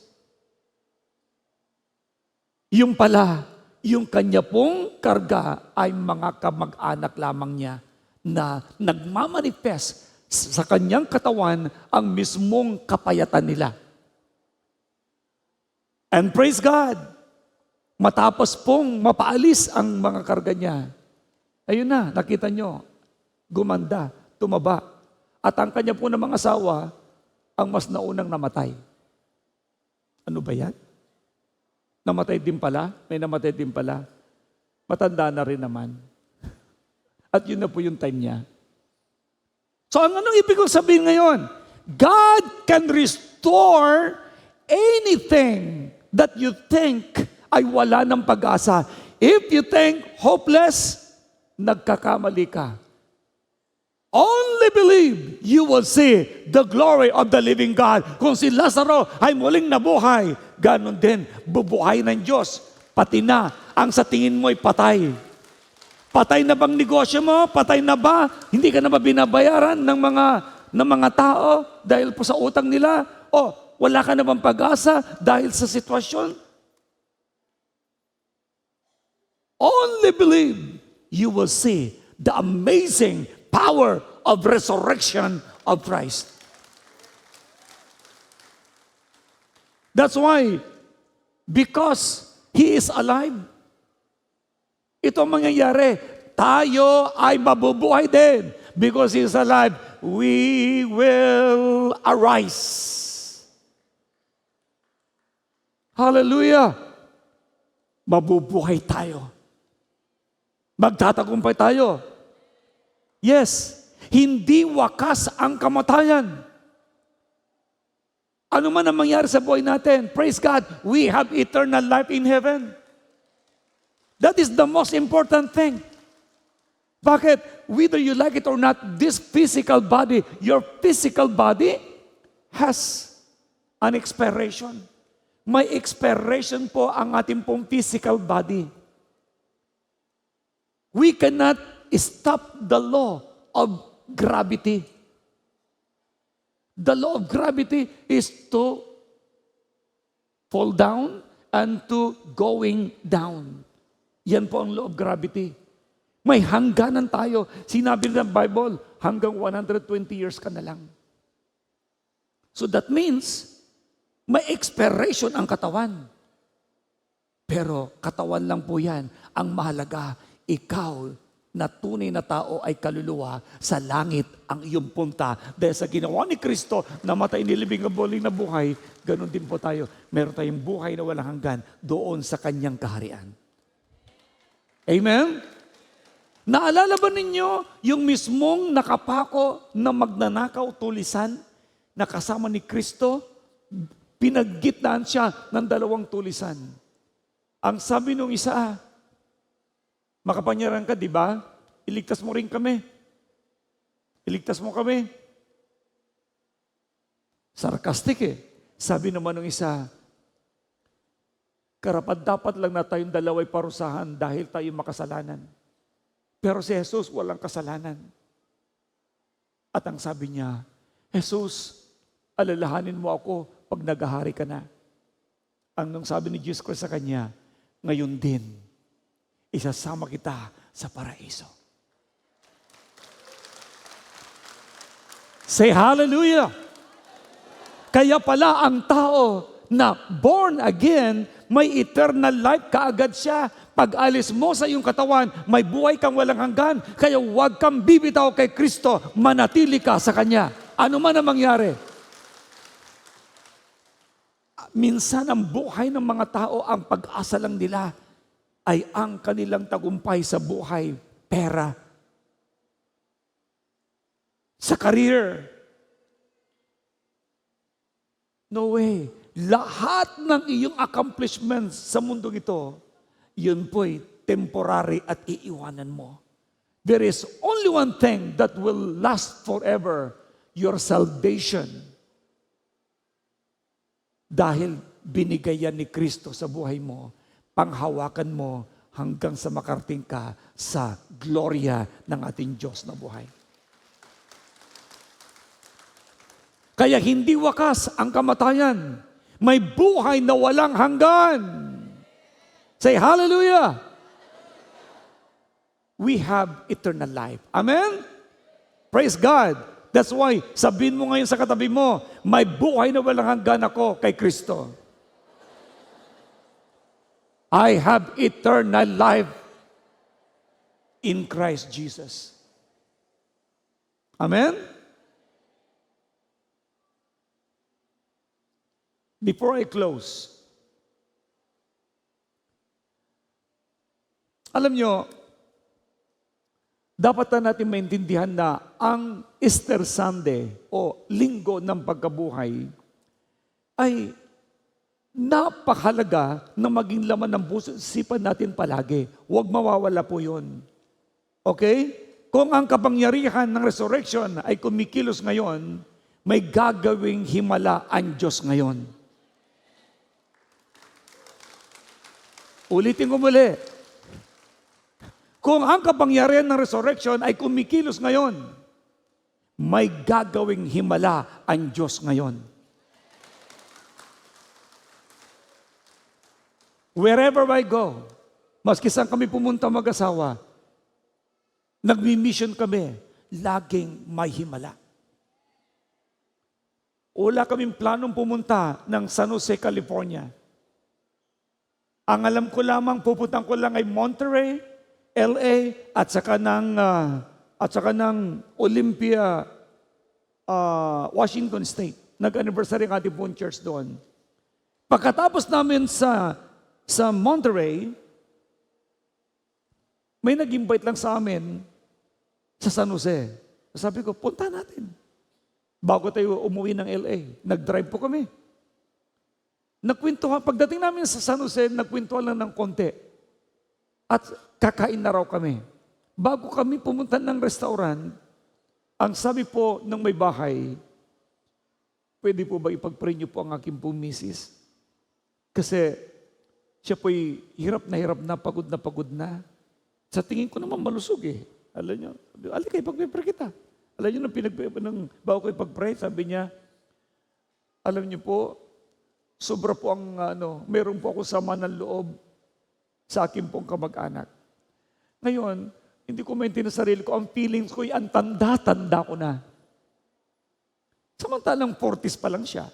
Yung pala, yung kanya pong karga ay mga kamag-anak lamang niya na nagmamanifest sa kanyang katawan ang mismong kapayatan nila. And praise God, matapos pong mapaalis ang mga karga niya, ayun na, nakita nyo, gumanda, tumaba. At ang kanya po ng mga asawa, ang mas naunang namatay. Ano ba yan? Namatay din pala? May namatay din pala. Matanda na rin naman. At yun na po yung time niya. So anong ibig kong sabihin ngayon? God can restore anything that you think ay wala ng pag-asa. If you think hopeless, nagkakamali ka. Only believe, you will see the glory of the living God. Kung si Lazaro ay muling nabuhay, ganon din, bubuhay ng Diyos. Pati na, ang sa tingin mo ay patay. Patay na bang negosyo mo? Patay na ba? Hindi ka na ba binabayaran ng mga tao dahil po sa utang nila? O wala ka na bang pag-asa dahil sa sitwasyon? Only believe, you will see the amazing power of resurrection of Christ. That's why, because He is alive, ito ang mangyayari. Tayo ay mabubuhay din. Because He is alive, we will arise. Hallelujah! Mabubuhay tayo. Magtatagumpay tayo. Yes, hindi wakas ang kamatayan. Ano man ang mangyari sa buhay natin, praise God, we have eternal life in heaven. That is the most important thing. Bakit? Whether you like it or not, this physical body, your physical body has an expiration. May expiration po ang ating pong physical body. We cannot stop the law of gravity. The law of gravity is to fall down and to going down. Yan po ang law of gravity. May hangganan tayo. Sinabi ng Bible, hanggang 120 years ka na lang. So that means, may expiration ang katawan. Pero katawan lang po yan. Ang mahalaga, ikaw na tunay na tao ay kaluluwa, sa langit ang iyong punta. Dahil sa ginawa ni Kristo, namatay nilibing ang buling na buhay, ganun din po tayo. Meron tayong buhay na walang hanggan doon sa kanyang kaharian. Amen? Naalala ba ninyo yung mismong nakapako na magnanakaw tulisan na kasama ni Kristo? Pinaggitnaan siya ng dalawang tulisan. Ang sabi nung isa, makapangyarihan ka, di ba? Iligtas mo rin kami. Iligtas mo kami. Sarcastic eh. Sabi naman ng isa, karapat-dapat lang na tayong dalaway parusahan dahil tayo makasalanan. Pero si Jesus walang kasalanan. At ang sabi niya, Jesus, alalahanin mo ako pag naghahari ka na. Ang nung sabi ni Jesus Christ sa kanya, ngayon din, isasama kita sa paraiso. Say hallelujah! Kaya pala ang tao na born again, may eternal life kaagad siya. Pag alis mo sa iyong katawan, may buhay kang walang hanggan. Kaya huwag kang bibitaw kay Kristo, manatili ka sa Kanya. Ano man ang mangyari. Minsan ang buhay ng mga tao, ang pag-asa lang nila ay ang kanilang tagumpay sa buhay, pera, sa career. No way. Lahat ng iyong accomplishments sa mundong ito, yun po'y temporary at iiwanan mo. There is only one thing that will last forever, your salvation. Dahil binigay yan ni Kristo sa buhay mo, panghawakan mo hanggang sa makarating ka sa gloria ng ating Diyos na buhay. Kaya hindi wakas ang kamatayan. May buhay na walang hanggan. Say hallelujah. We have eternal life. Amen? Praise God. That's why, sabihin mo ngayon sa katabi mo, may buhay na walang hanggan ako kay Kristo. I have eternal life in Christ Jesus. Amen? Before I close, alam nyo, dapat na natin maintindihan na ang Easter Sunday o Linggo ng Pagkabuhay ay napakahalaga na maging laman ng puso isipan natin palagi. Huwag mawawala po yun. Okay? Kung ang kapangyarihan ng resurrection ay kumikilos ngayon, may gagawing himala ang Diyos ngayon. Ulitin ko muli. Kung ang kapangyarihan ng resurrection ay kumikilos ngayon, may gagawing himala ang Diyos ngayon. Wherever I go, maski saan kami pumunta mag-asawa, nagmi-mission kami, laging may himala. Wala kaming planong pumunta ng San Jose, California. Ang alam ko lamang, pupuntan ko lang ay Monterey, LA, at saka ng Olympia, Washington State. Nag-anniversary ang ating pong church doon. Pagkatapos namin sa Monterey, may nag-invite lang sa amin sa San Jose. Sabi ko, punta natin. Bago tayo umuwi ng LA, nag-drive po kami. Nagkwentuhan, pagdating namin sa San Jose, nagkwentuhan lang ng konti. At kakain na raw kami. Bago kami pumunta ng restaurant, ang sabi po ng may bahay, pwede po ba ipag-pray niyo po ang aking pong misis? Kasi siya po'y hirap na, pagod na. Sa tingin ko naman malusog eh. Alam niyo, alika, ipag-pray kita. Alam niyo, bago ko ipag-pray, sabi niya, alam niyo po, sobra po ang, meron po ako sama ng loob sa akin pong kamag-anak. Ngayon, hindi ko maintindihan sa sarili ko, ang feelings ko ay ang tanda-tanda ko na. Samantalang 40s pa lang siya.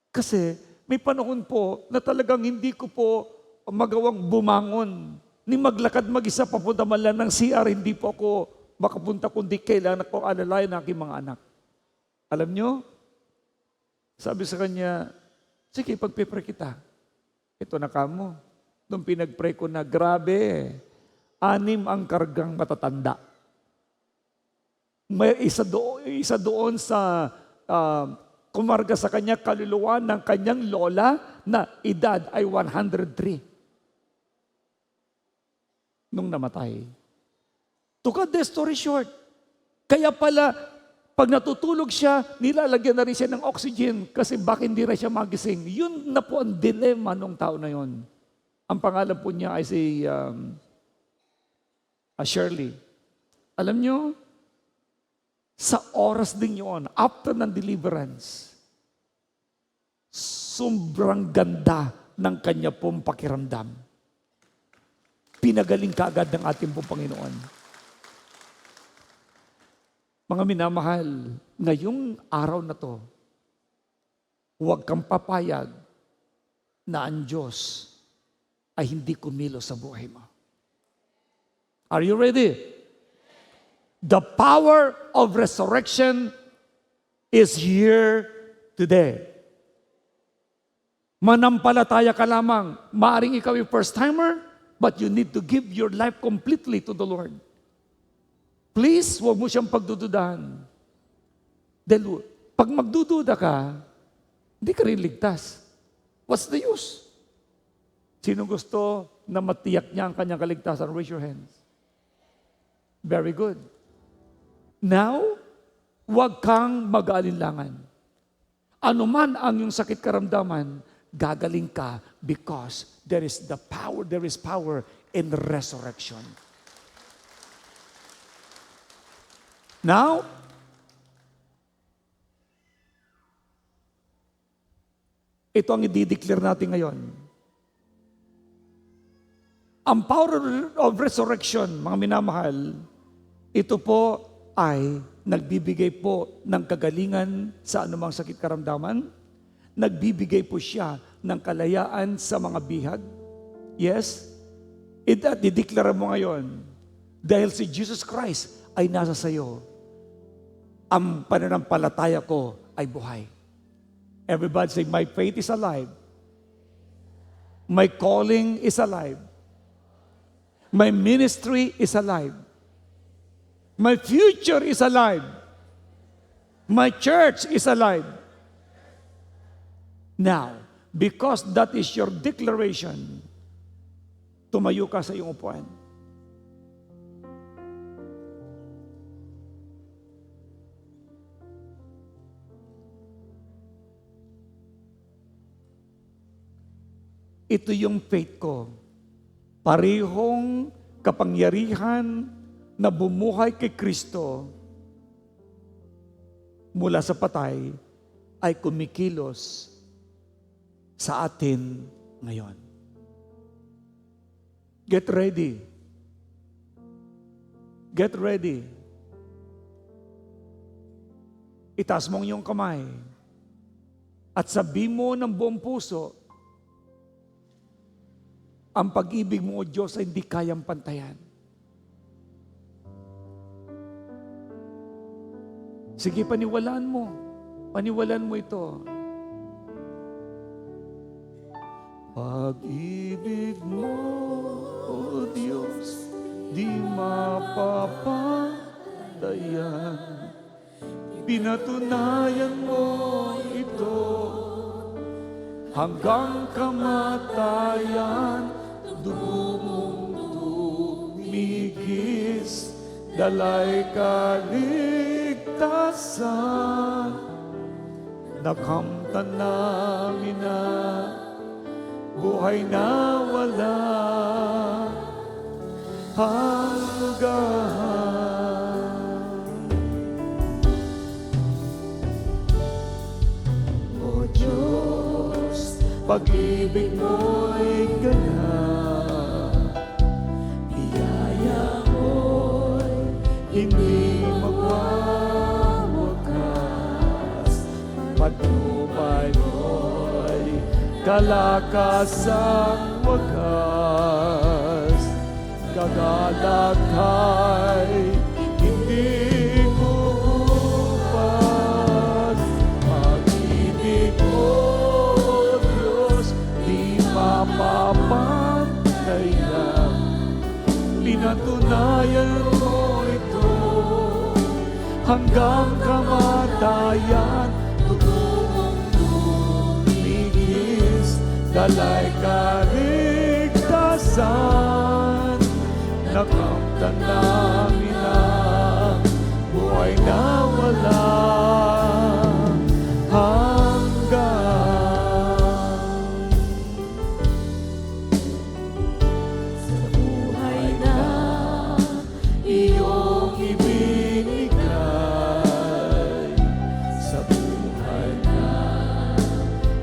Kasi may panahon po na talagang hindi ko po magawang bumangon, ni maglakad mag-isa papunta man lang ng CR, hindi po ako makapunta kundi kailangan ko alalayan ng aking mga anak. Alam nyo, sabi sa kanya, sige, pagpipray kita. Ito na kamo. Nung pinagpray ko na, grabe, 6 ang kargang matatanda. May isa doon sa kumarga sa kanya kaluluwa ng kanyang lola na edad ay 103. Nung namatay. To cut the story short, kaya pala, pag natutulog siya, nilalagyan na rin siya ng oxygen kasi baka hindi na siya magising. Yun na po ang dilemma nung tao na yun. Ang pangalan po niya ay si Shirley. Alam nyo, sa oras din yun, after ng deliverance, sobrang ganda ng kanya pong pakiramdam. Pinagaling kaagad ng ating pong Panginoon. Mga minamahal, ngayong araw na to, huwag kang papayag na ang Diyos ay hindi kumilos sa buhay mo. Are you ready? The power of resurrection is here today. Manampalataya ka lamang. Maaring ikaw yung first-timer, but you need to give your life completely to the Lord. Please, huwag mo siyang pagdududahan. Dahil pag magdududa ka, hindi ka rin ligtas. What's the use? Sino gusto na matiyak niya ang kanyang kaligtasan? Raise your hands. Very good. Now, huwag kang mag-aalinlangan. Ano man ang iyong sakit karamdaman, gagaling ka because there is power in resurrection. Now, ito ang i-declare natin ngayon. Ang power of resurrection, mga minamahal, ito po ay nagbibigay po ng kagalingan sa anumang sakit karamdaman. Nagbibigay po siya ng kalayaan sa mga bihag. Yes? I-declare mo ngayon, dahil si Jesus Christ ay nasa sayo, ang pananampalataya ko ay buhay. Everybody say, my faith is alive. My calling is alive. My ministry is alive. My future is alive. My church is alive. Now, because that is your declaration, tumayo ka sa iyong upuan. Ito yung faith ko. Parehong kapangyarihan na bumuhay kay Kristo mula sa patay ay kumikilos sa atin ngayon. Get ready. Get ready. Itaas mo ang iyong kamay at sabi mo ng buong puso, ang pag-ibig mo, O Diyos, ay hindi kayang pantayan. Sige, paniwalaan mo. Paniwalaan mo ito. Pag-ibig mo, O Diyos, di mapapatayan. Pinatunayan mo ito hanggang kamatayan. Dugo mong tumigis, dalay kaligtasan. Nakamtan namin na buhay na wala hanggan. O Diyos, pag-ibig mo'y ganap. Biyaya mo'y hindi magwawakas. Patnubay mo'y kalakasang wagas. Kagalakay hindi kukupas. Pag-ibig mo, Diyos, di mapapantayan. Pinatunayan mo ito hanggang kamatayan. Dugo mong tumigis, dalay kaligtasan. Nakamtan namin ang buhay na wala hanggan. Sa buhay na iyong ibinigay, sa buhay na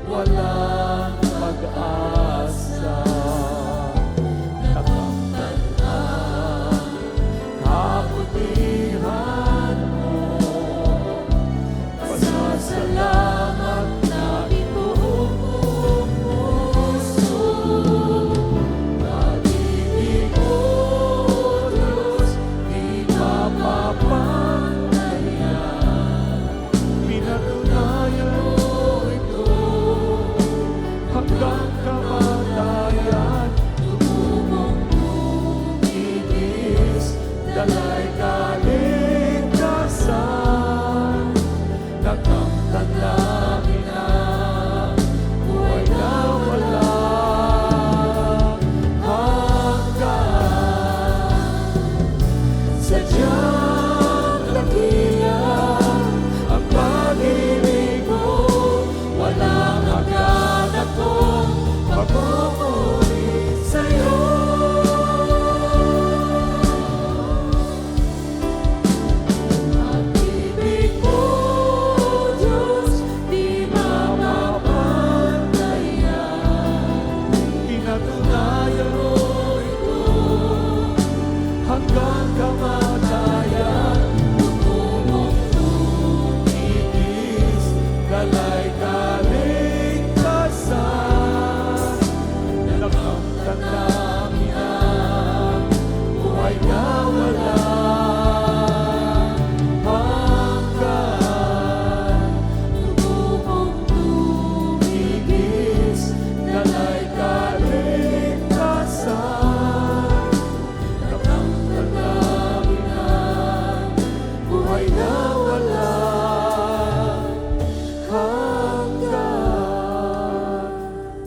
walang pag-asa, nakamtan ang kabutihan mo. kamatayan, tumumong tumigis, dalay kaligtasan, nakamtan namin ang buhay na walang hanggan. Sadyang dakila ang pag-ibig mo, walang hanggan akong magmumuri sa'yo. Ang ibig mo, Diyos, di mamapantayan. Pinatunayan mo ito hanggang kamatayan. Tumumong tumigis, dalay kaligtasan, nakamtan namin ang buhay na walang hanggan. Tumumong tumigis, dalay kaligtasan, nakamtan namin ang buhay na walang hanggan.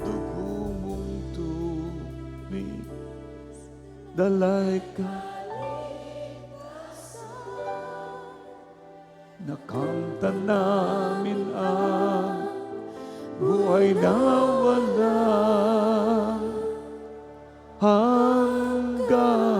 Dugo mong tumigis, dalay ka, nakamtan namin ang buhay na walang hanggan.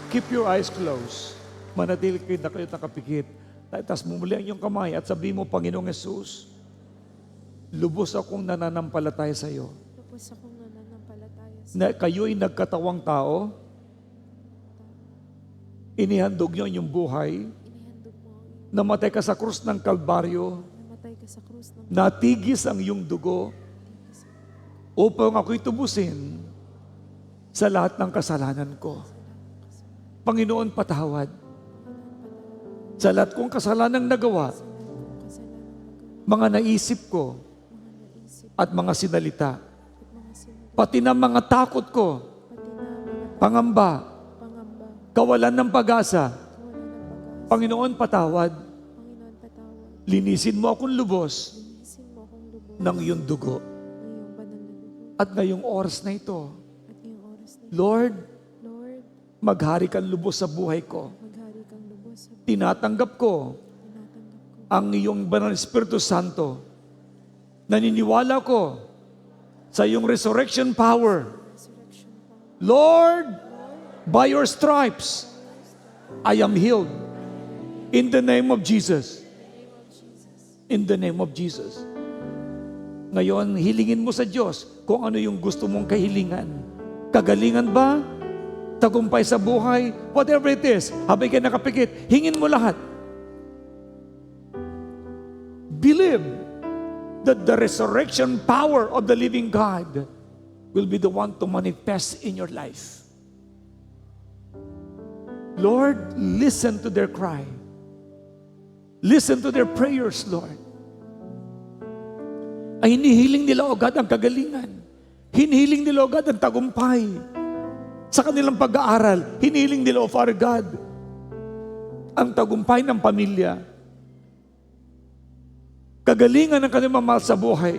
Keep your eyes closed. Manatili kayo na kayo nakapikit. Tapos mumuli ang iyong kamay at sabihin mo, Panginoong Yesus, lubos akong nananampalataya sa iyo. Lubos akong nananampalataya sa Na kayo'y nagkatawang tao, inihandog niyo ang iyong buhay, inihandog mo ang iyong namatay ka sa krus ng Kalbaryo, namatay ka sa krus ng natigis ang iyong dugo, upang ako'y tubusin sa lahat ng kasalanan ko. Panginoon, patawad sa lahat kong kasalanang nagawa, mga naisip ko at mga sinalita, pati na mga takot ko, pangamba, kawalan ng pag-asa. Panginoon, patawad. Linisin mo akong lubos ng iyong dugo. At ngayong oras na ito, Lord, maghari kang lubos sa buhay ko. maghari kang lubos sa Tinatanggap ko tinatanggap ko ang iyong banal Espiritu Santo. Naniniwala ko sa iyong resurrection power. resurrection power. Lord, by your stripes, I am healed. In the name of Jesus. In the name of Jesus. Ngayon, hilingin mo sa Diyos kung ano yung gusto mong kahilingan. Kagalingan ba? Tagumpay sa buhay? Whatever it is, habang kayo nakapikit, hingin mo lahat. Believe that the resurrection power of the living God will be the one to manifest in your life. Lord, listen to their cry. Listen to their prayers, Lord. Ay hinihiling nila agad ang kagalingan. Hinihiling nila agad ang tagumpay. Sa kanilang pag-aaral, hinihiling nila, O Father God, ang tagumpay ng pamilya. Kagalingan ng kanilang mahal sa buhay.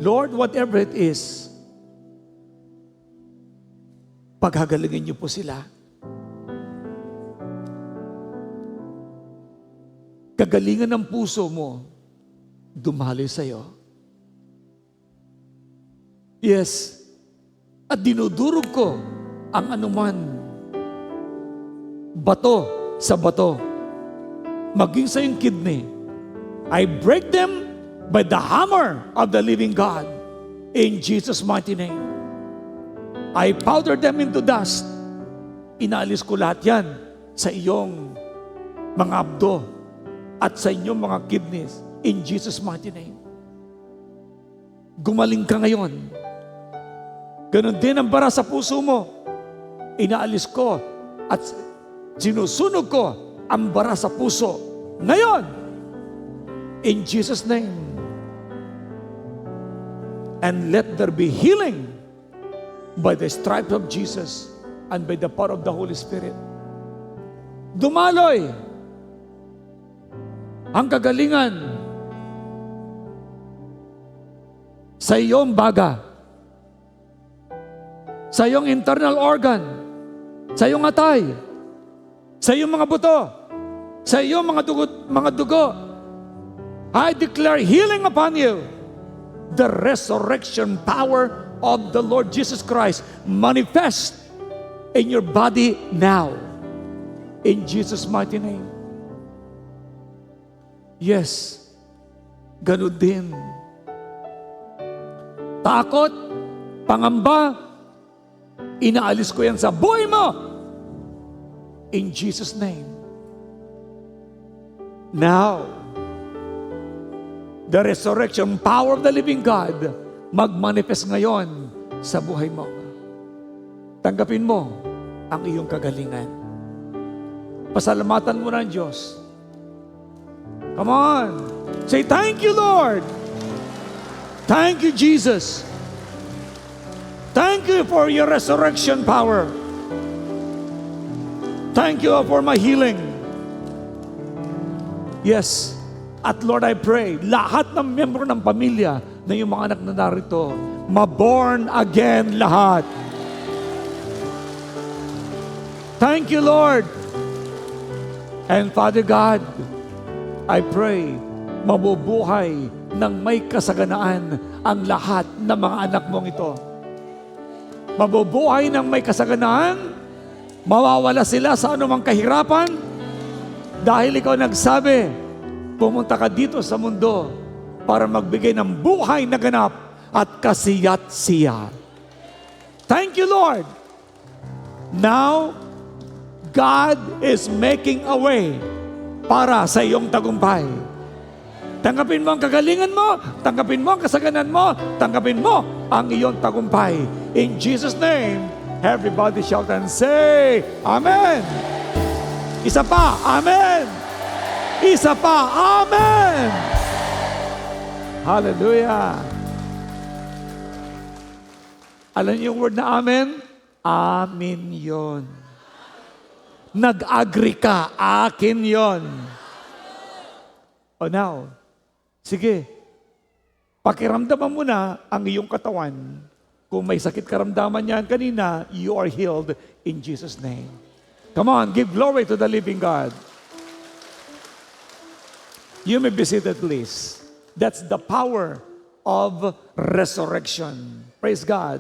Lord, whatever it is, paghagalingin niyo po sila. Kagalingan ng puso mo, dumali sa'yo. Yes, at dinudurog ko ang anuman bato sa bato, maging sa iyong kidney. I break them by the hammer of the living God in Jesus' mighty name. I powder them into dust. Inaalis ko lahat yan sa iyong mga abdo at sa inyong mga kidneys in Jesus' mighty name. Gumaling ka ngayon. Ganon din ang bara sa puso mo. Inaalis ko at sinusunog ko ang bara sa puso. Ngayon, In Jesus' name. And let there be healing by the stripes of Jesus and by the power of the Holy Spirit. Dumaloy ang kagalingan sa iyong baga, sa iyong internal organ, sa iyong atay, sa iyong mga buto, sa iyong mga dugo. I declare healing upon you. The resurrection power of the Lord Jesus Christ manifest in your body now. In Jesus' mighty name. Yes, ganun din. Takot, pangamba, inaalis ko yan sa buhay mo. In Jesus' name. Now, the resurrection power of the living God magmanifest ngayon sa buhay mo. Tanggapin mo ang iyong kagalingan. Pasalamatan mo na ang Diyos. Come on. Say, thank you, Lord. Thank you, Jesus. Thank you for your resurrection power. Thank you for my healing. Yes. At Lord, I pray, lahat ng membro ng pamilya na yung mga anak na narito, ma-born again lahat. Thank you, Lord. And Father God, I pray, mabubuhay ng may kasaganaan ang lahat ng mga anak mong ito. Mabubuhay ng may kasaganaan, mawawala sila sa anumang kahirapan, dahil ikaw nagsabi, pumunta ka dito sa mundo para magbigay ng buhay na ganap at kasiyat-siya. Thank you, Lord. Now, God is making a way para sa iyong tagumpay. Tanggapin mo ang kagalingan mo, tanggapin mo ang kasaganan mo, tanggapin mo ang iyong tagumpay. In Jesus' name, everybody shout and say, Amen. Isa pa, Amen. Isa pa, Amen. Hallelujah. Alam niyo yung word na Amen? Amin yun. Nag-agree ka, akin yon. O now, sige, pakiramdaman mo na ang iyong katawan. Kung may sakit karamdaman yan kanina, you are healed in Jesus' name. Come on, give glory to the living God. You may be seated, please. That's the power of resurrection. Praise God.